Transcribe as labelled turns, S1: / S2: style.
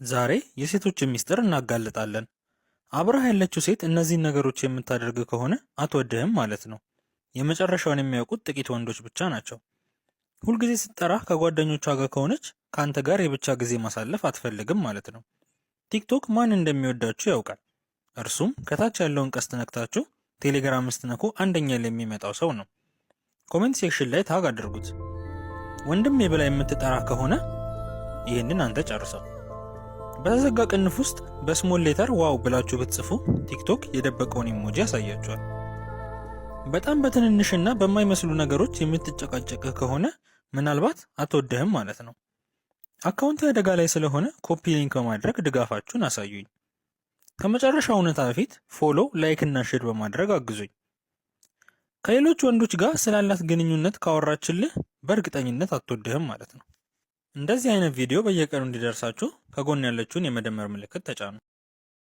S1: ዛሬ የሴቶችን ሚስጥር እናጋልጣለን። አብራህ ያለችው ሴት እነዚህን ነገሮች የምታደርግ ከሆነ አትወድህም ማለት ነው። የመጨረሻውን የሚያውቁት ጥቂት ወንዶች ብቻ ናቸው። ሁልጊዜ ስትጠራህ ከጓደኞቿ ጋር ከሆነች ከአንተ ጋር የብቻ ጊዜ ማሳለፍ አትፈልግም ማለት ነው። ቲክቶክ ማን እንደሚወዳችሁ ያውቃል። እርሱም ከታች ያለውን ቀስት ነክታችሁ ቴሌግራም ስትነኩ አንደኛ ላይ የሚመጣው ሰው ነው። ኮሜንት ሴክሽን ላይ ታግ አድርጉት። ወንድሜ ብላ የምትጠራህ ከሆነ ይህንን አንተ ጨርሰው። በተዘጋ ቅንፍ ውስጥ በስሞል ሌተር ዋው ብላችሁ ብትጽፉ ቲክቶክ የደበቀውን ኢሞጂ ያሳያችኋል። በጣም በትንንሽና በማይመስሉ ነገሮች የምትጨቃጨቅህ ከሆነ ምናልባት አትወድህም ማለት ነው። አካውንት አደጋ ላይ ስለሆነ ኮፒ ሊንክ በማድረግ ድጋፋችሁን አሳዩኝ። ከመጨረሻው እውነታ በፊት ፎሎ፣ ላይክ እና ሼር በማድረግ አግዙኝ። ከሌሎች ወንዶች ጋር ስላላት ግንኙነት ካወራችልህ በእርግጠኝነት አትወድህም ማለት ነው። እንደዚህ አይነት ቪዲዮ በየቀኑ እንዲደርሳችሁ ከጎን ያለችውን የመደመር ምልክት ተጫኑ።